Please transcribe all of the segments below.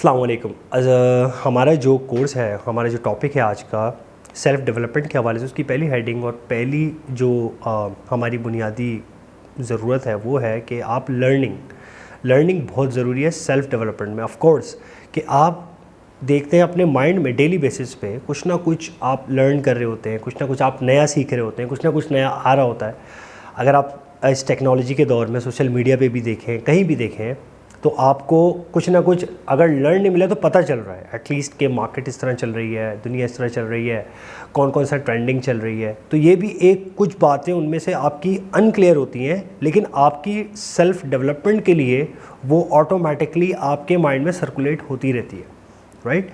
अस्सलाम वालेकुम। हमारा जो कोर्स है, हमारा जो टॉपिक है आज का सेल्फ़ डेवलपमेंट के हवाले से, उसकी पहली हेडिंग और पहली जो हमारी बुनियादी ज़रूरत है वो है कि आप लर्निंग बहुत ज़रूरी है सेल्फ़ डेवलपमेंट में। ऑफ कोर्स कि आप देखते हैं अपने माइंड में डेली बेसिस पे कुछ ना कुछ आप लर्न कर रहे होते हैं, कुछ ना कुछ आप नया सीख रहे होते हैं, कुछ ना कुछ नया आ रहा होता है। अगर आप इस टेक्नोलॉजी के दौर में सोशल मीडिया पे भी देखें, कहीं भी देखें, तो आपको कुछ ना कुछ अगर लर्न नहीं मिला तो पता चल रहा है एटलीस्ट कि मार्केट इस तरह चल रही है, दुनिया इस तरह चल रही है, कौन कौन सा ट्रेंडिंग चल रही है। तो ये भी एक कुछ बातें उनमें से आपकी अनक्लियर होती हैं, लेकिन आपकी सेल्फ़ डेवलपमेंट के लिए वो ऑटोमेटिकली आपके माइंड में सर्कुलेट होती रहती है, राइट।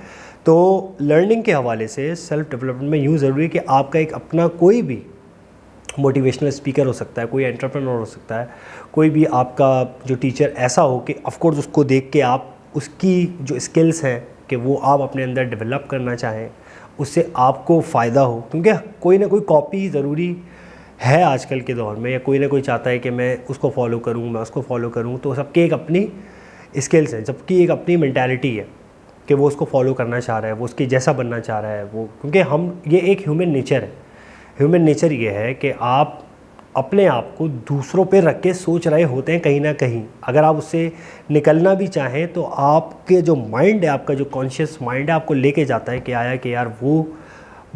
तो लर्निंग के हवाले से सेल्फ़ डेवलपमेंट में यूँ ज़रूरी है कि आपका एक अपना कोई भी मोटिवेशनल स्पीकर हो सकता है, कोई एंटरप्रेन्योर हो सकता है, कोई भी आपका जो टीचर ऐसा हो कि ऑफ कोर्स उसको देख के आप उसकी जो स्किल्स हैं कि वो आप अपने अंदर डेवलप करना चाहें, उससे आपको फ़ायदा हो। क्योंकि कोई ना कोई कॉपी ज़रूरी है आजकल के दौर में, या कोई ना कोई चाहता है कि मैं उसको फॉलो करूँ, मैं उसको फॉलो करूँ। तो सबकी एक अपनी स्किल्स हैं, सबकी एक अपनी मेंटालिटी है कि वो उसको फॉलो करना चाह रहा है, वो उसके जैसा बनना चाह रहा है वो। क्योंकि हम ये एक ह्यूमन नेचर है। ह्यूमन नेचर ये है कि आप अपने आप को दूसरों पे रख के सोच रहे होते हैं कहीं ना कहीं। अगर आप उससे निकलना भी चाहें तो आपके जो माइंड है, आपका जो कॉन्शियस माइंड है, आपको लेके जाता है कि आया कि यार वो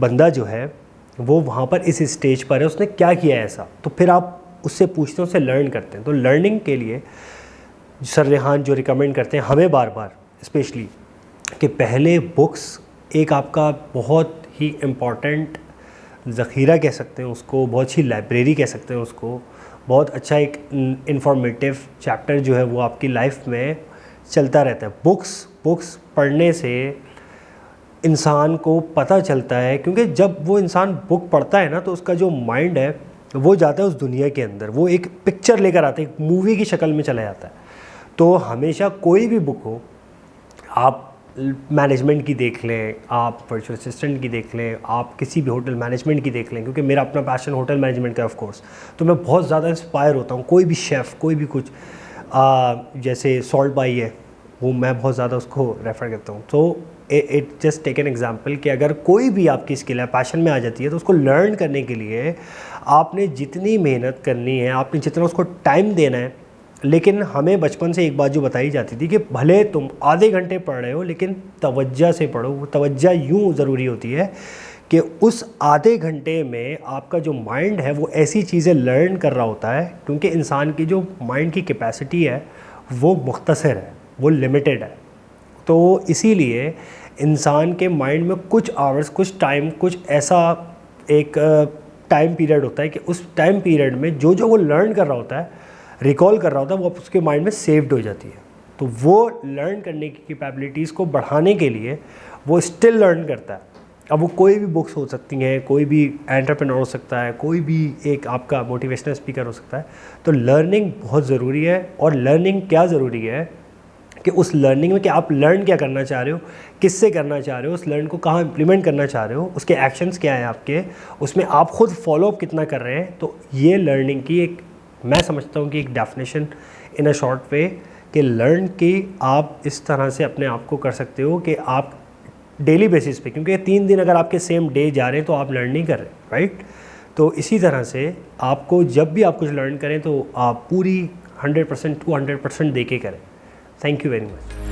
बंदा जो है वो वहाँ पर इस स्टेज पर है, उसने क्या किया है ऐसा। तो फिर आप उससे पूछते हैं, उससे लर्न करते हैं। तो लर्निंग के लिए सर रेहान जो रिकमेंड करते हैं हमें बार बार स्पेशली, कि पहले बुक्स एक आपका बहुत ही इम्पॉर्टेंट ज़ख़ीरा कह सकते हैं उसको, बहुत अच्छी लाइब्रेरी कह सकते हैं उसको, बहुत अच्छा एक इंफॉर्मेटिव चैप्टर जो है वो आपकी लाइफ में चलता रहता है। बुक्स पढ़ने से इंसान को पता चलता है, क्योंकि जब वो इंसान बुक पढ़ता है ना तो उसका जो माइंड है वो जाता है उस दुनिया के अंदर, वो एक पिक्चर लेकर आता है, एक मूवी की शक्ल में चला जाता है। तो हमेशा कोई भी बुक हो, आप मैनेजमेंट की देख लें, आप वर्चुअल असिस्टेंट की देख लें, आप किसी भी होटल मैनेजमेंट की देख लें, क्योंकि मेरा अपना पैशन होटल मैनेजमेंट का है ऑफ कोर्स। तो मैं बहुत ज़्यादा इंस्पायर होता हूँ, कोई भी शेफ़, कोई भी कुछ जैसे सॉल्ट बाई है, वो मैं बहुत ज़्यादा उसको रेफ़र करता हूँ। तो it just take an example कि अगर कोई भी आपकी स्किल है, पैशन में आ जाती है, तो उसको लर्न करने के लिए आपने जितनी मेहनत करनी है, आपने जितना उसको टाइम देना है। लेकिन हमें बचपन से एक बात जो बताई जाती थी कि भले तुम आधे घंटे पढ़ रहे हो लेकिन तवज्जो से पढ़ो। वो तवज्जो यूँ ज़रूरी होती है कि उस आधे घंटे में आपका जो माइंड है वो ऐसी चीज़ें लर्न कर रहा होता है, क्योंकि इंसान की जो माइंड की कैपेसिटी है वो मुख्तसर है, वो लिमिटेड है। तो इसीलिए इंसान के माइंड में कुछ आवर्स, कुछ टाइम, कुछ ऐसा एक टाइम पीरियड होता है कि उस टाइम पीरियड में जो जो वो लर्न कर रहा होता है, रिकॉल कर रहा होता है, वो उसके माइंड में सेव्ड हो जाती है। तो वो लर्न करने की कैपेबिलिटीज़ को बढ़ाने के लिए वो स्टिल लर्न करता है। अब वो कोई भी बुक्स हो सकती हैं, कोई भी एंटरप्रेन्योर हो सकता है, कोई भी एक आपका मोटिवेशनल स्पीकर हो सकता है। तो लर्निंग बहुत ज़रूरी है। और लर्निंग क्या ज़रूरी है कि उस लर्निंग में कि आप लर्न क्या करना चाह रहे हो, किससे करना चाह रहे हो, उस लर्न को कहाँ इम्प्लीमेंट करना चाह रहे हो, उसके एक्शंस क्या हैं आपके, उसमें आप खुद फॉलोअप कितना कर रहे हैं। तो ये लर्निंग की एक, मैं समझता हूँ कि एक definition in a short way कि लर्न की आप इस तरह से अपने आप को कर सकते हो कि आप डेली बेसिस पे, क्योंकि 3 दिन अगर आपके सेम डे जा रहे हैं तो आप लर्न नहीं कर रहे, राइट। तो इसी तरह से आपको जब भी आप कुछ लर्न करें तो आप पूरी 100% 200% दे के करें। Thank you very much.